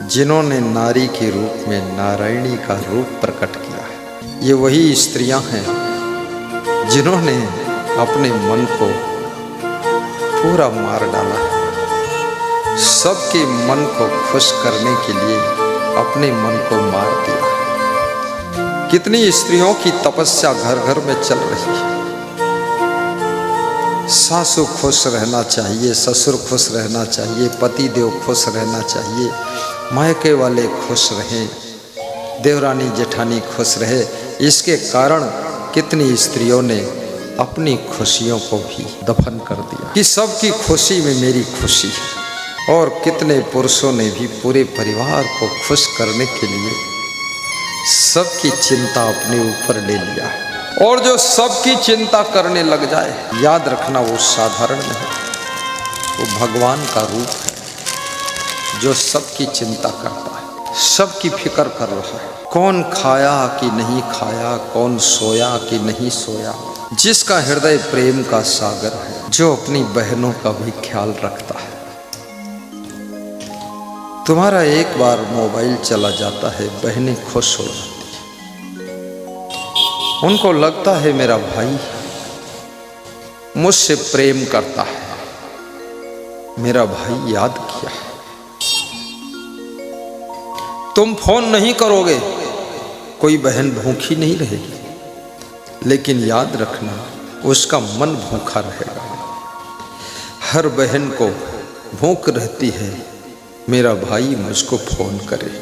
जिन्होंने नारी के रूप में नारायणी का रूप प्रकट किया है। ये वही स्त्रियां हैं जिन्होंने अपने मन को पूरा मार डाला है। सबके मन को खुश करने के लिए अपने मन को मार दिया है। कितनी स्त्रियों की तपस्या घर घर में चल रही है। सासु खुश रहना चाहिए, ससुर खुश रहना चाहिए, पति देव खुश रहना चाहिए, मायके वाले खुश रहें, देवरानी जेठानी खुश रहे। इसके कारण कितनी स्त्रियों ने अपनी खुशियों को भी दफन कर दिया कि सबकी खुशी में मेरी खुशी है। और कितने पुरुषों ने भी पूरे परिवार को खुश करने के लिए सबकी चिंता अपने ऊपर ले लिया है। और जो सबकी चिंता करने लग जाए, याद रखना वो साधारण नहीं, वो भगवान का रूप है जो सबकी चिंता करता है, सबकी फिक्र कर रहा है। कौन खाया कि नहीं खाया, कौन सोया कि नहीं सोया, जिसका हृदय प्रेम का सागर है, जो अपनी बहनों का भी ख्याल रखता है। तुम्हारा एक बार मोबाइल चला जाता है, बहनें खुश हो जाती है। उनको लगता है मेरा भाई मुझसे प्रेम करता है, मेरा भाई याद किया है। तुम फोन नहीं करोगे, कोई बहन भूखी नहीं रहेगी, लेकिन याद रखना उसका मन भूखा रहेगा। हर बहन को भूख रहती है मेरा भाई मुझको फोन करे।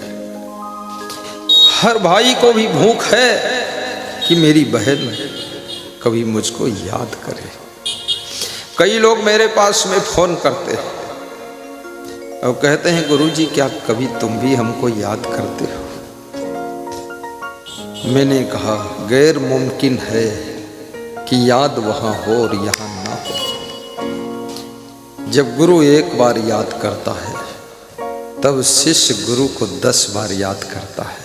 हर भाई को भी भूख है कि मेरी बहन कभी मुझको याद करे। कई लोग मेरे पास में फोन करते हैं और कहते हैं गुरुजी क्या कभी तुम भी हमको याद करते हो। मैंने कहा गैर मुमकिन है कि याद वहां हो और यहां ना हो। जब गुरु एक बार याद करता है तब शिष्य गुरु को 10 बार याद करता है,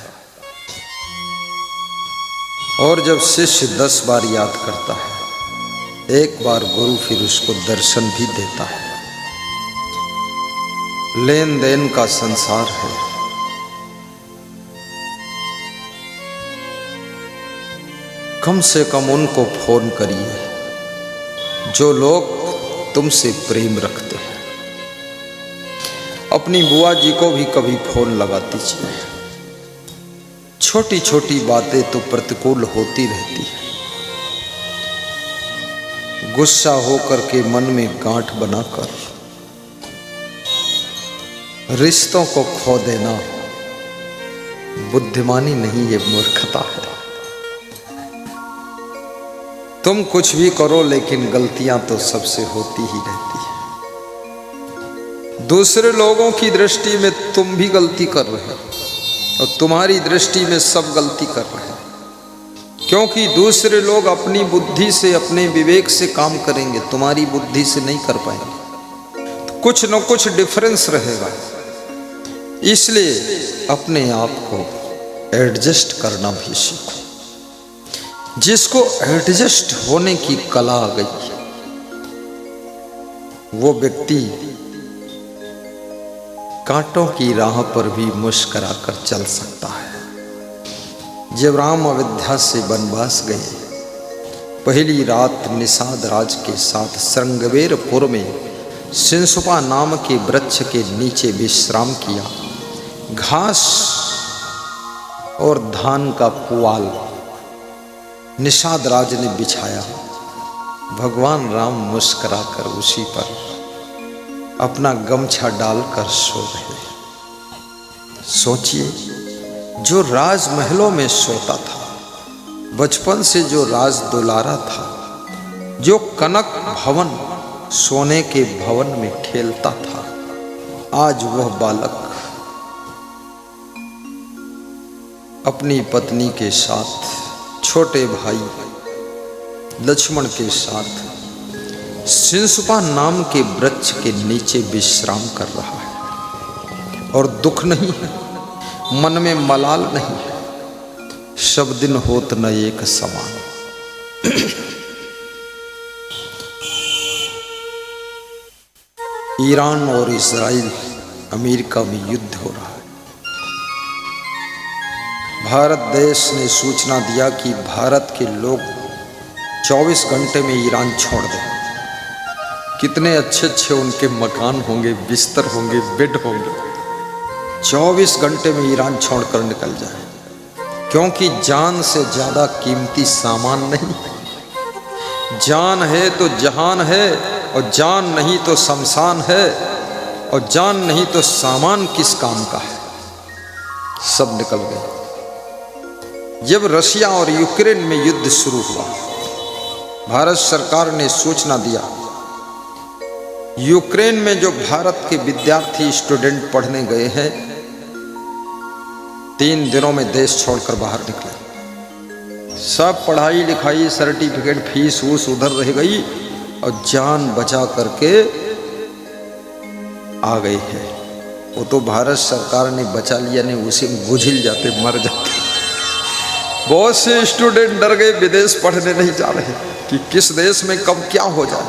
और जब शिष्य 10 बार याद करता है, एक बार गुरु फिर उसको दर्शन भी देता है। लेन देन का संसार है। कम से कम उनको फोन करिए जो लोग तुमसे प्रेम रखते हैं। अपनी बुआ जी को भी कभी फोन लगा दीजिए। छोटी छोटी बातें तो प्रतिकूल होती रहती है। गुस्सा होकर के मन में गांठ बनाकर रिश्तों को खो देना बुद्धिमानी नहीं, ये मूर्खता है। तुम कुछ भी करो लेकिन गलतियां तो सबसे होती ही रहती है। दूसरे लोगों की दृष्टि में तुम भी गलती कर रहे हो और तुम्हारी दृष्टि में सब गलती कर रहे हैं, क्योंकि दूसरे लोग अपनी बुद्धि से, अपने विवेक से काम करेंगे, तुम्हारी बुद्धि से नहीं कर पाएंगे। तो कुछ न कुछ डिफरेंस रहेगा। इसलिए अपने आप को एडजस्ट करना भी सीखो। जिसको एडजस्ट होने की कला आ गई वो व्यक्ति कांटों की राह पर भी मुस्कुरा कर चल सकता है। जब राम अयोध्या से वनवास गए, पहली रात निषाद राज के साथ श्रृंगवेरपुर में सिंसुपा नाम के वृक्ष के नीचे विश्राम किया। घास और धान का पुआल निषाद राज ने बिछाया। भगवान राम मुस्कुराकर उसी पर अपना गमछा डालकर सो रहे। सोचिए, जो राजमहलों में सोता था, बचपन से जो राज दुलारा था, जो कनक भवन सोने के भवन में खेलता था, आज वह बालक अपनी पत्नी के साथ, छोटे भाई लक्ष्मण के साथ सिंसुपा नाम के वृक्ष के नीचे विश्राम कर रहा है। और दुख नहीं है, मन में मलाल नहीं है। सब दिन होत न एक समान। ईरान और इजराइल, अमेरिका में युद्ध हो रहा है। भारत देश ने सूचना दिया कि भारत के लोग 24 घंटे में ईरान छोड़ दें। कितने अच्छे अच्छे उनके मकान होंगे, बिस्तर होंगे, बेड होंगे। 24 घंटे में ईरान छोड़कर निकल जाए, क्योंकि जान से ज़्यादा कीमती सामान नहीं। जान है तो जहान है, और जान नहीं तो शमशान है, और जान नहीं तो सामान किस काम का है। सब निकल गए। जब रशिया और यूक्रेन में युद्ध शुरू हुआ, भारत सरकार ने सूचना दिया, यूक्रेन में जो भारत के विद्यार्थी स्टूडेंट पढ़ने गए हैं, 3 दिनों में देश छोड़कर बाहर निकले। सब पढ़ाई लिखाई, सर्टिफिकेट, फीस वूस उधर रह गई, और जान बचा करके आ गए हैं। वो तो भारत सरकार ने बचा लिया, नहीं उसी में गुझिल जाते, मर जाते। बहुत से स्टूडेंट डर गए, विदेश पढ़ने नहीं जा रहे कि किस देश में कब क्या हो जाए।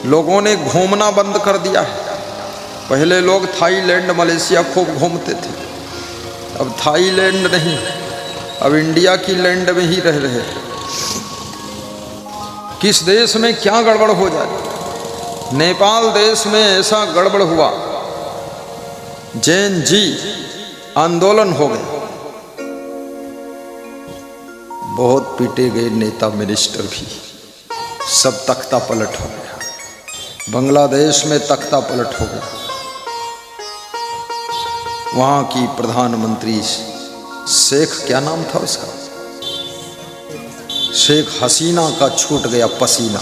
लोगों ने घूमना बंद कर दिया है। पहले लोग थाईलैंड, मलेशिया खूब घूमते थे, अब थाईलैंड नहीं, अब इंडिया की लैंड में ही रह रहे। किस देश में क्या गड़बड़ हो जाए। नेपाल देश में ऐसा गड़बड़ हुआ, जैन जी आंदोलन हो गए, बहुत पीटे गए नेता मिनिस्टर भी, सब तख्ता पलट हो गया। बांग्लादेश में तख्ता पलट हो गया। वहां की प्रधानमंत्री शेख, क्या नाम था उसका, शेख हसीना का छूट गया पसीना।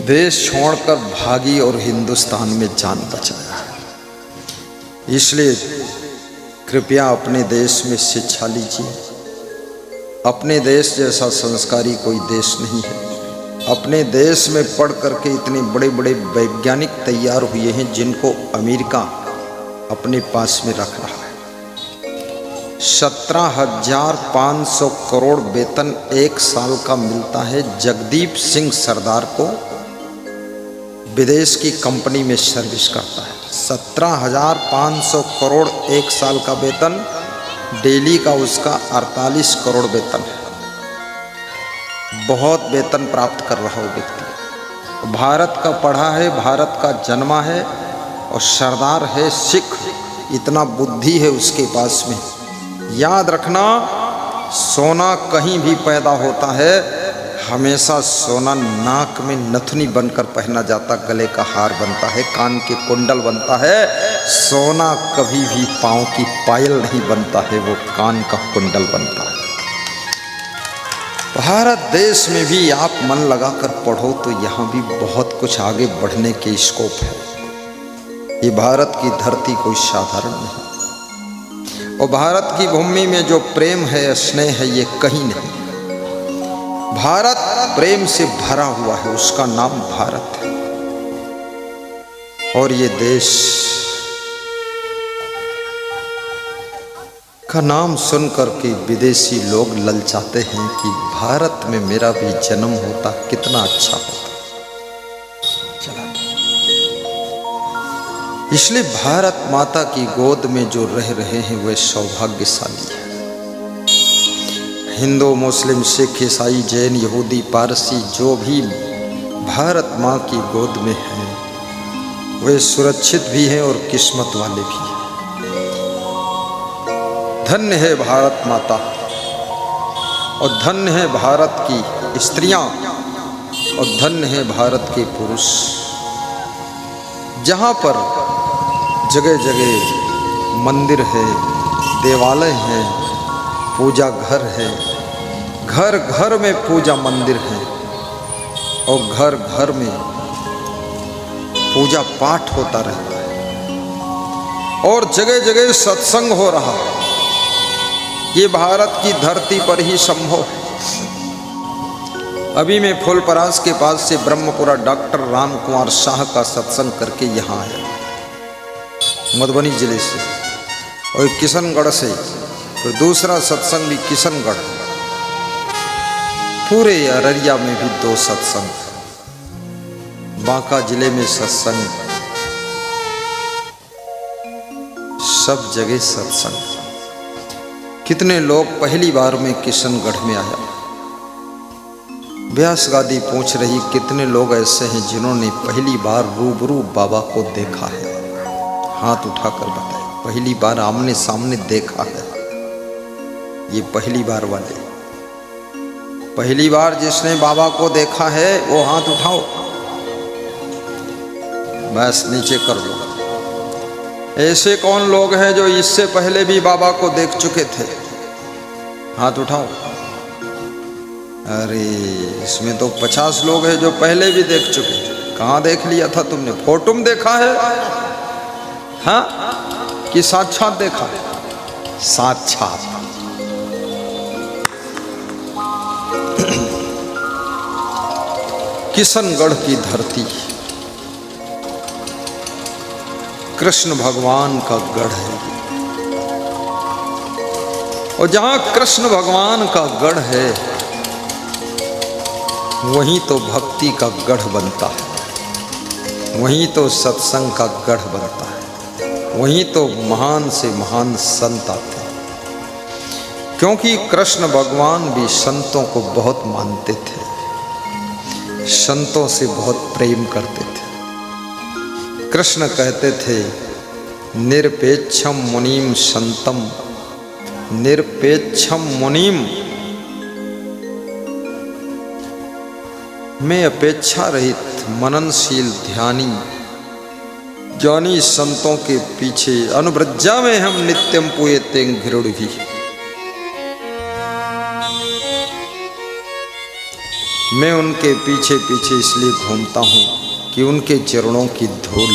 देश छोड़कर भागी और हिंदुस्तान में जान बचाया। इसलिए कृपया अपने देश में शिक्षा लीजिए। अपने देश जैसा संस्कारी कोई देश नहीं है। अपने देश में पढ़ करके इतने बड़े बड़े वैज्ञानिक तैयार हुए हैं, जिनको अमेरिका अपने पास में रख रहा है। 17,500 करोड़ वेतन 1 साल का मिलता है। जगदीप सिंह सरदार को विदेश की कंपनी में सर्विस करता है। 17,500 करोड़ 1 साल का वेतन, डेली का उसका 48 करोड़ वेतन है। बहुत वेतन प्राप्त कर रहा हो व्यक्ति। भारत का पढ़ा है, भारत का जन्मा है, और सरदार है सिख। इतना बुद्धि है उसके पास में। याद रखना, सोना कहीं भी पैदा होता है, हमेशा सोना नाक में नथनी बनकर पहना जाता, गले का हार बनता है, कान के कुंडल बनता है। सोना कभी भी पाँव की पायल नहीं बनता है, वो कान का कुंडल बनता है। भारत देश में भी आप मन लगाकर पढ़ो तो यहाँ भी बहुत कुछ आगे बढ़ने के स्कोप है। ये भारत की धरती कोई साधारण नहीं, और भारत की भूमि में जो प्रेम है, स्नेह है, ये कहीं नहीं। भारत प्रेम से भरा हुआ है, उसका नाम भारत है। और ये देश का नाम सुन करके विदेशी लोग ललचाते हैं कि भारत में मेरा भी जन्म होता, कितना अच्छा होता। चला, इसलिए भारत माता की गोद में जो रह रहे हैं वे सौभाग्यशाली हैं। हिंदू, मुस्लिम, सिख, ईसाई, जैन, यहूदी, पारसी जो भी भारत माँ की गोद में हैं, वे सुरक्षित भी हैं और किस्मत वाले भी हैं। धन्य है भारत माता, और धन्य है भारत की स्त्रियां, और धन्य है भारत के पुरुष। जहाँ पर जगह जगह मंदिर है, देवालय है, पूजा घर है, घर घर में पूजा मंदिर है, और घर घर में पूजा पाठ होता रहता है, और जगह जगह सत्संग हो रहा है। ये भारत की धरती पर ही संभव है। अभी मैं फूलपरास के पास से ब्रह्मपुरा डॉक्टर राम कुमार शाह का सत्संग करके यहाँ आया, मधुबनी जिले से, और किशनगढ़ से, और दूसरा सत्संग भी किशनगढ़। पूरे अररिया में भी 2 सत्संग, बांका जिले में सत्संग, सब जगह सत्संग। कितने लोग पहली बार में किशनगढ़ में आया। व्यास गादी पूछ रही कितने लोग ऐसे हैं जिन्होंने पहली बार रूबरू बाबा को देखा है? हाथ उठाकर बताए। पहली बार आमने सामने देखा है। ये पहली बार वाले, पहली बार जिसने बाबा को देखा है वो हाथ उठाओ। बस नीचे कर दो। ऐसे कौन लोग हैं जो इससे पहले भी बाबा को देख चुके थे? हाथ उठाओ। अरे इसमें तो 50 लोग हैं जो पहले भी देख चुके। कहाँ देख लिया था तुमने? फोटो में देखा है हाँ कि साक्षात देखा? साक्षात। किशनगढ़ की धरती कृष्ण भगवान का गढ़ है, और जहां कृष्ण भगवान का गढ़ है वहीं तो भक्ति का गढ़ बनता है, वहीं तो सत्संग का गढ़ बनता है, वहीं तो महान से महान संत आते हैं। क्योंकि कृष्ण भगवान भी संतों को बहुत मानते थे, संतों से बहुत प्रेम करते थे। कृष्ण कहते थे निरपेक्षम मुनिम संतम, निरपेक्षम मुनिम, मैं अपेक्षा रहित मननशील ध्यानी ज्ञानी संतों के पीछे अनुव्रज्जा में हम नित्यम पूयते घृणि। मैं उनके पीछे पीछे इसलिए घूमता हूँ कि उनके चरणों की धूल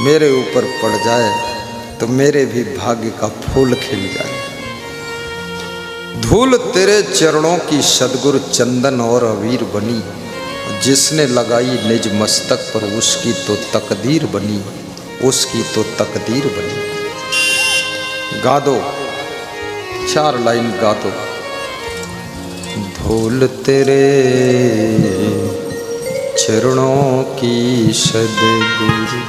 मेरे ऊपर पड़ जाए तो मेरे भी भाग्य का फूल खिल जाए। धूल तेरे चरणों की सदगुरु चंदन और अबीर बनी, जिसने लगाई निज मस्तक पर उसकी तो तकदीर बनी, उसकी तो तकदीर बनी। गा दो, 4 लाइन गा दो। धूल तेरे चरणों की सदगुरु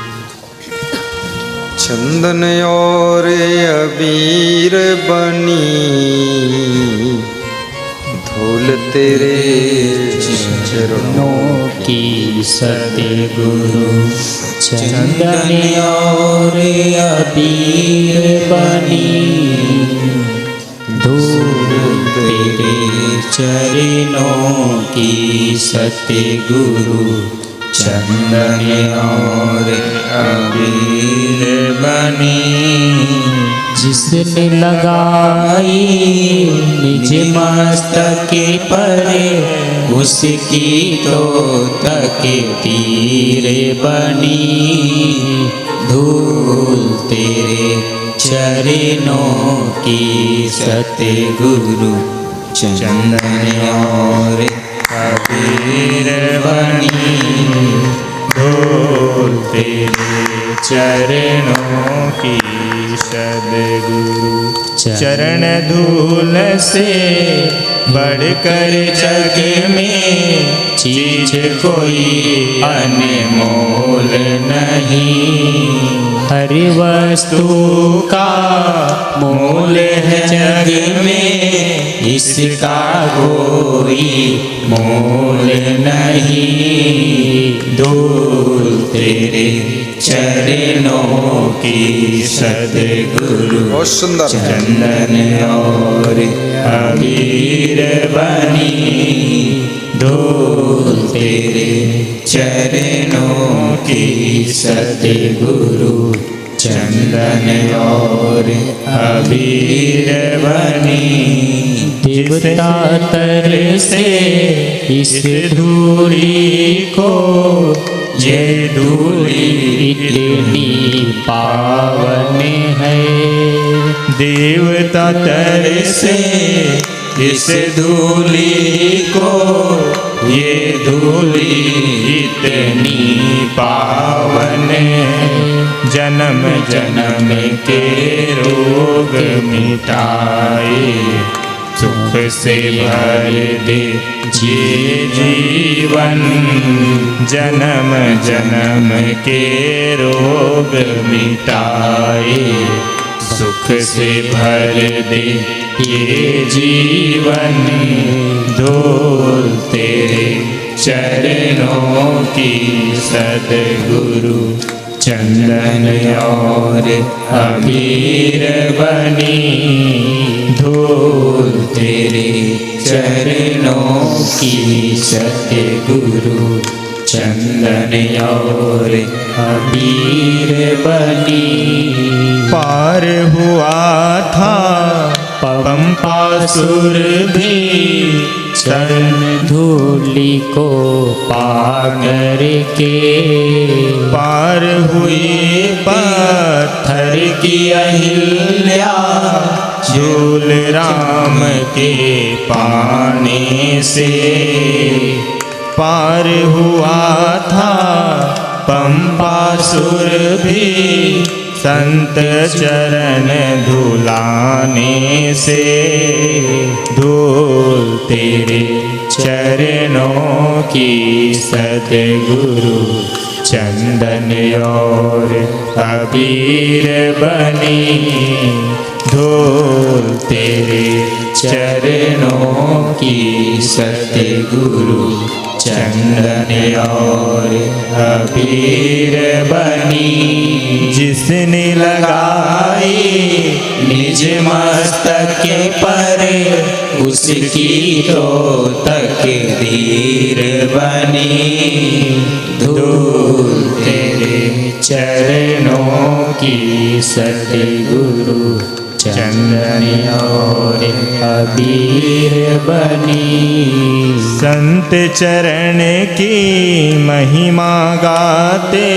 चंदन और अबीर बनी, धूल तेरे चरणों की सदगुरु चंदन और अबीर बनी, धूल तेरे चरणों की सतगुरु चंदन और अबीर बनी। जिसने लगाई निज मस्तक पर उसकी तो तकदीर बनी, धूल तेरे चरणों की सतगुरु चंदन और अबीर बनी, धूल तेरे चरणों की सद्गुरु। चरण धूल से बढ़कर जग में चीज कोई अनमोल नहीं, हर वस्तु का मोल है जग में, इसका कोई मोल नहीं, धूल तेरे चरणों की सद्गुरु बहुत सुंदर चंदन और अबीर बनी, धूल तेरे चरणों की सद्गुरु चंदन और अबीर बनी। देवता तर से इस धूली को, ये धूली इतनी पावन है, देवता तर से इस धूली को, ये धूली इतनी पावन है, जन्म जन्म के रोग मिटाए, सुख से भर दे ये जीवन, जन्म जन्म के रोग मिटाए। सुख से भर दे ये जीवन, धूल तेरे चरणों की सद्गुरु, चंदन और अबीर बनी, धूल तेरे चरणों की सद्गुरु, चंदन और अबीर बनी। पार हुआ था पंपासुर भी, चरण धूलि को पाकर के। पार हुई पत्थर की अहिल्या, झूल राम के पाने से। पार हुआ था पंपासुर भी, संत चरण धुलाने से। धूल तेरे चरणों की सद्गुरु, चंदन और अबीर बनी, धूल तेरे चरणों की सद्गुरु, चंदन और अबीर बनी। जिसने लगाई निज मस्तक पर, उसकी तो तकदीर बनी, धूल तेरे चरणों की सद्गुरु, चंदन और अबीर बनी। संत चरण की महिमा गाते,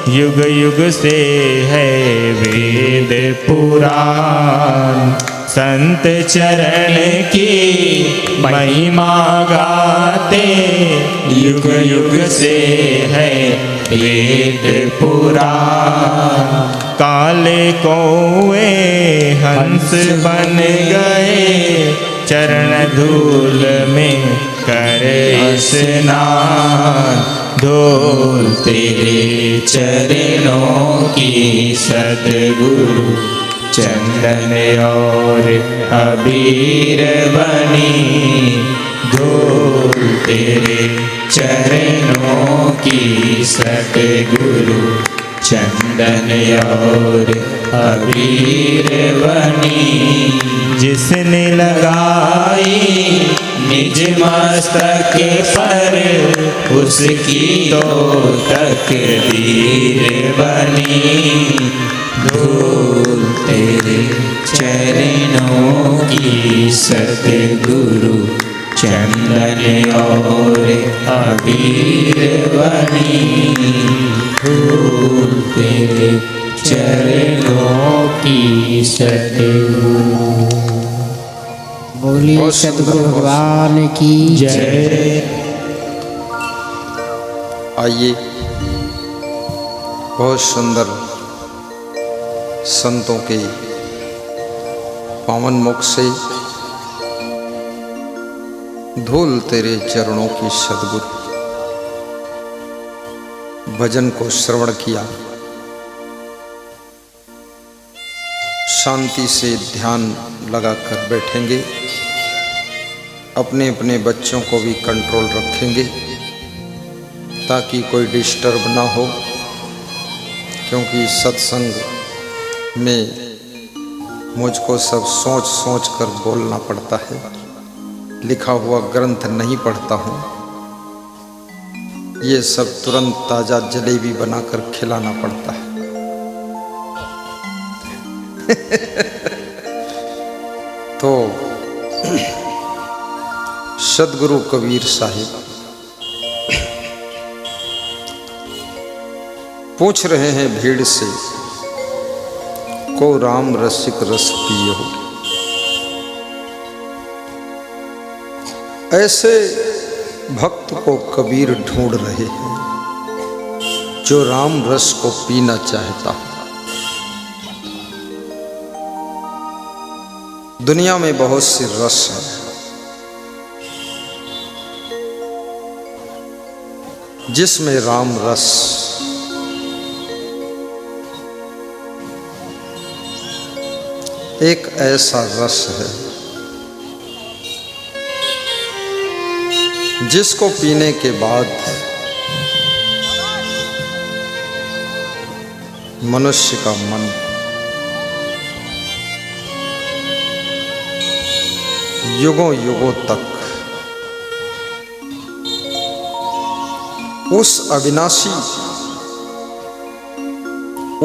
युग युग से है वेद पुराण। संत चरण की महिमा गाते, युग युग से है वेद पुराण। काले कौए हंस बन गए, चरण धूल में करे स्नान, धूल तेरे चरणों की सद्गुरु, चंदन और अबीर बनी, धूल तेरे चरणों की सद्गुरु, चंदन और अबीर बनी। जिसने लगाई निज मस्तक पर, उसकी तो तकदीर बनी, धूल तेरे चरणों की सद्गुरु, चंदन और अबीर बनी, धूल तेरे चरणों की सद्गुरु। बोलिए सद्गुरु भगवान की जय। आइए, बहुत सुंदर संतों के पावन मुख से धूल तेरे चरणों की सद्गुरु भजन को श्रवण किया। शांति से ध्यान लगाकर बैठेंगे, अपने अपने बच्चों को भी कंट्रोल रखेंगे ताकि कोई डिस्टर्ब ना हो, क्योंकि सत्संग में मुझको सब सोच सोच कर बोलना पड़ता है, लिखा हुआ ग्रंथ नहीं पढ़ता हूँ। ये सब तुरंत ताज़ा जलेबी बनाकर खिलाना पड़ता है। तो सद्गुरु कबीर साहिब पूछ रहे हैं भीड़ से, को राम रसिक रस पिए हो। ऐसे भक्त को कबीर ढूंढ रहे हैं जो राम रस को पीना चाहता हो, दुनिया में बहुत सी रस है, जिसमें राम रस एक ऐसा रस है जिसको पीने के बाद मनुष्य का मन युगों युगों तक उस अविनाशी,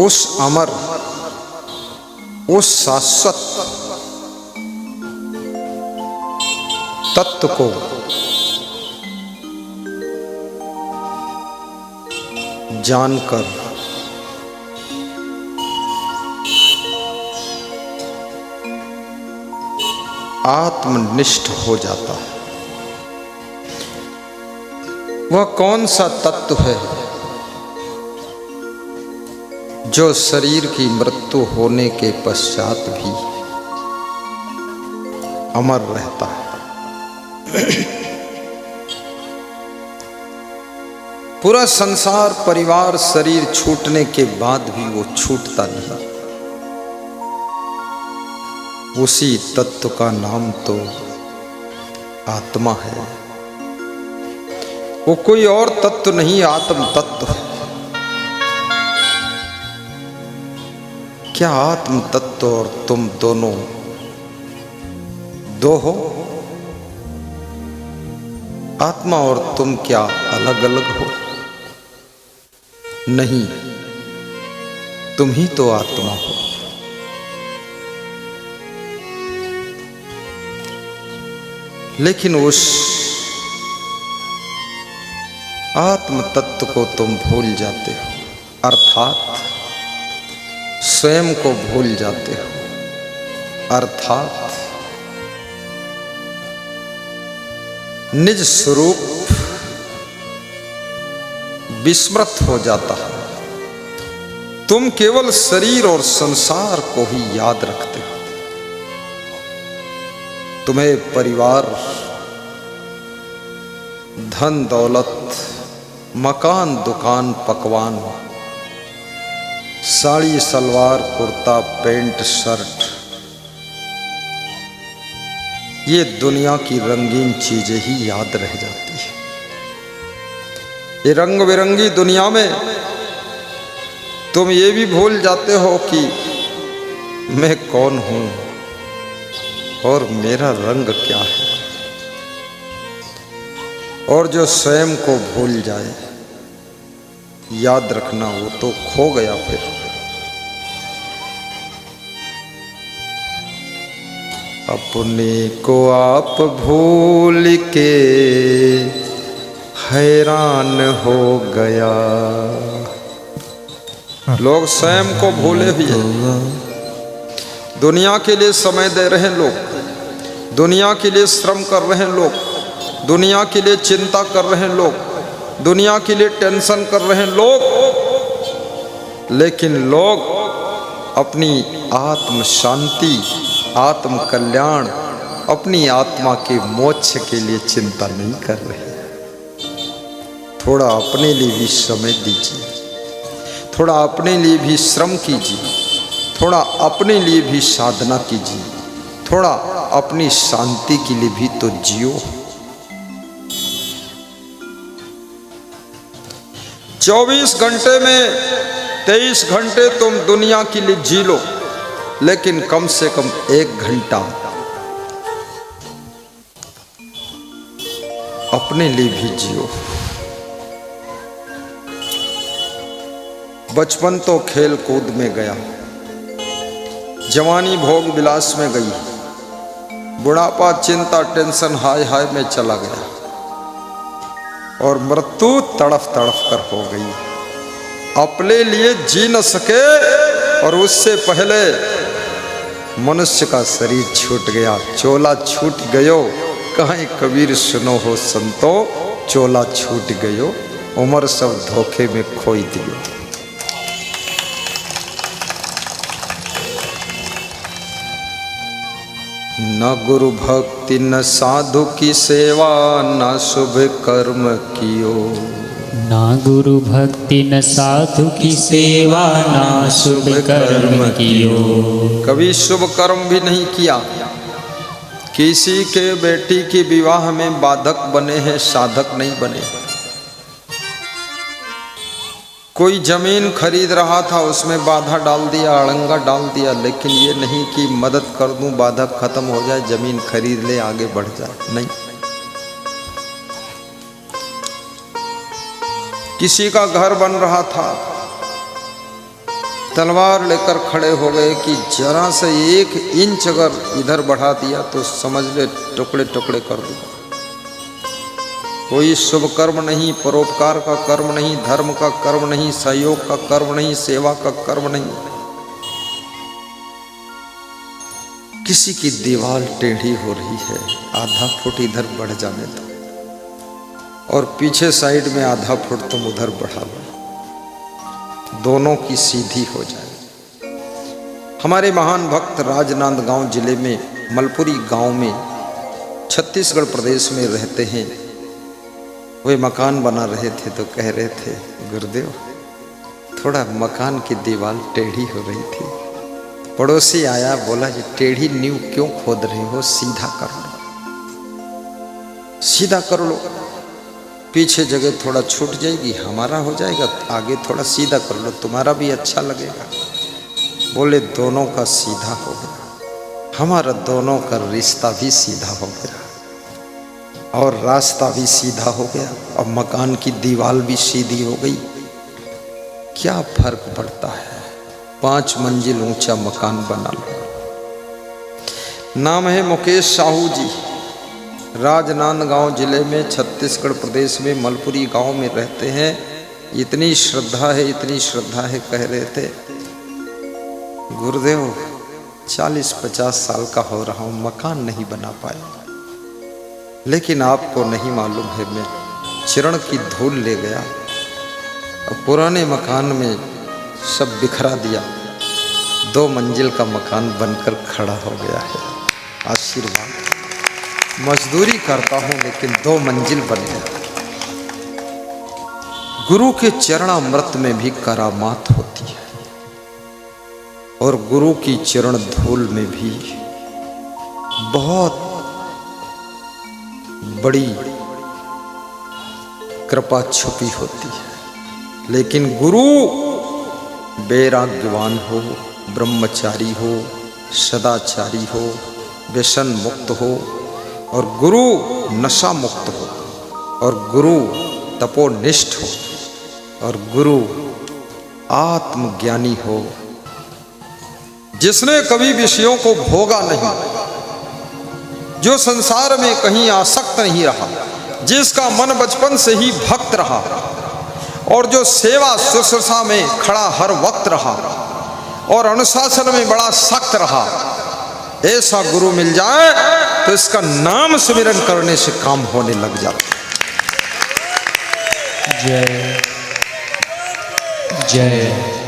उस अमर, उस शाश्वत तत्व को जानकर आत्मनिष्ठ हो जाता है। वह कौन सा तत्व है जो शरीर की मृत्यु होने के पश्चात भी अमर रहता है? पूरा संसार, परिवार, शरीर छूटने के बाद भी वो छूटता नहीं। उसी तत्व का नाम तो आत्मा है। वो कोई और तत्व नहीं, आत्म तत्व है। क्या आत्म तत्व और तुम दोनों दो हो? आत्मा और तुम क्या अलग अलग हो? नहीं, तुम ही तो आत्मा हो। लेकिन उस आत्म तत्व को तुम भूल जाते हो, अर्थात स्वयं को भूल जाते हो, अर्थात निज स्वरूप विस्मृत हो जाता है। तुम केवल शरीर और संसार को ही याद रखते हो। तुम्हें परिवार, धन दौलत, मकान, दुकान, पकवान, साड़ी, सलवार, कुर्ता, पैंट, शर्ट, ये दुनिया की रंगीन चीजें ही याद रह जाती है। ये रंग बिरंगी दुनिया में तुम ये भी भूल जाते हो कि मैं कौन हूं और मेरा रंग क्या है। और जो स्वयं को भूल जाए, याद रखना, वो तो खो गया। फिर अपने को आप भूल के हैरान हो गया। लोग स्वयं को भूले हुए, दुनिया के लिए समय दे रहे हैं लोग, दुनिया के लिए श्रम कर रहे हैं लोग, दुनिया के लिए चिंता कर रहे हैं लोग, दुनिया के लिए टेंशन कर रहे हैं लोग, लेकिन लोग अपनी आत्म शांति, आत्म कल्याण, अपनी आत्मा के मोक्ष के लिए चिंता नहीं कर रहे। थोड़ा अपने लिए भी समय दीजिए, थोड़ा अपने लिए भी श्रम कीजिए, थोड़ा अपने लिए भी साधना कीजिए, थोड़ा अपनी शांति के लिए भी तो जियो। 24 घंटे में 23 घंटे तुम दुनिया के लिए जी लो, लेकिन कम से कम 1 घंटा अपने लिए भी जियो। बचपन तो खेल कूद में गया, जवानी भोग विलास में गई, बुढ़ापा चिंता टेंशन हाय हाय में चला गया, और मृत्यु तड़फ तड़फ कर हो गई। अपने लिए जी न सके, और उससे पहले मनुष्य का शरीर छूट गया। चोला छूट गयो, कहीं कबीर सुनो हो संतो, चोला छूट गयो, उम्र सब धोखे में खोई दियो। न गुरु भक्ति न साधु की सेवा, न शुभ कर्म कियो। ना गुरु भक्ति न साधु की सेवा, ना शुभ कर्म कियो। कभी शुभ कर्म भी नहीं किया। किसी के बेटी की विवाह में बाधक बने हैं, साधक नहीं बने। कोई जमीन खरीद रहा था, उसमें बाधा डाल दिया, अड़ंगा डाल दिया, लेकिन ये नहीं कि मदद कर दूं, बाधा खत्म हो जाए, जमीन खरीद ले, आगे बढ़ जाए। नहीं। किसी का घर बन रहा था, तलवार लेकर खड़े हो गए कि जरा से 1 इंच अगर इधर बढ़ा दिया तो समझ ले टुकड़े टुकड़े कर दूंगा। कोई शुभ कर्म नहीं, परोपकार का कर्म नहीं, धर्म का कर्म नहीं, सहयोग का कर्म नहीं, सेवा का कर्म नहीं। किसी की दीवार टेढ़ी हो रही है, आधा फुट इधर बढ़ जाने दो, और पीछे साइड में आधा फुट तुम उधर बढ़ा लो, दोनों की सीधी हो जाए। हमारे महान भक्त राजनांदगांव जिले में मलपुरी गांव में छत्तीसगढ़ प्रदेश में रहते हैं। वे मकान बना रहे थे तो कह रहे थे, गुरुदेव थोड़ा मकान की दीवार टेढ़ी हो रही थी। पड़ोसी आया, बोला ये टेढ़ी नींव क्यों खोद रहे हो, सीधा कर लो, सीधा कर लो, पीछे जगह थोड़ा छूट जाएगी, हमारा हो जाएगा, आगे थोड़ा सीधा कर लो, तुम्हारा भी अच्छा लगेगा। बोले दोनों का सीधा हो गया, हमारा दोनों का रिश्ता भी सीधा हो गया और रास्ता भी सीधा हो गया, अब मकान की दीवार भी सीधी हो गई। क्या फर्क पड़ता है, 5 मंजिल ऊंचा मकान बना लो। नाम है मुकेश साहू जी, राजनांदगांव जिले में छत्तीसगढ़ प्रदेश में मलपुरी गांव में रहते हैं। इतनी श्रद्धा है, इतनी श्रद्धा है, कह रहे थे गुरुदेव 40-50 साल का हो रहा हूँ, मकान नहीं बना पाया, लेकिन आपको नहीं मालूम है, मैं चरण की धूल ले गया और पुराने मकान में सब बिखरा दिया, 2 मंजिल का मकान बनकर खड़ा हो गया है। आशीर्वाद, मजदूरी करता हूँ लेकिन 2 मंजिल बन गया। गुरु के चरणामृत में भी करामात होती है और गुरु की चरण धूल में भी बहुत बड़ी कृपा छुपी होती है। लेकिन गुरु वैराग्यवान हो, ब्रह्मचारी हो, सदाचारी हो, व्यसन मुक्त हो, और गुरु नशा मुक्त हो, और गुरु तपोनिष्ठ हो, और गुरु आत्मज्ञानी हो, जिसने कभी विषयों को भोगा नहीं, जो संसार में कहीं आसक्त नहीं रहा, जिसका मन बचपन से ही भक्त रहा, और जो सेवा शुश्रूषा में खड़ा हर वक्त रहा और अनुशासन में बड़ा सख्त रहा, ऐसा गुरु मिल जाए तो इसका नाम सुमिरन करने से काम होने लग जाता। जय जय।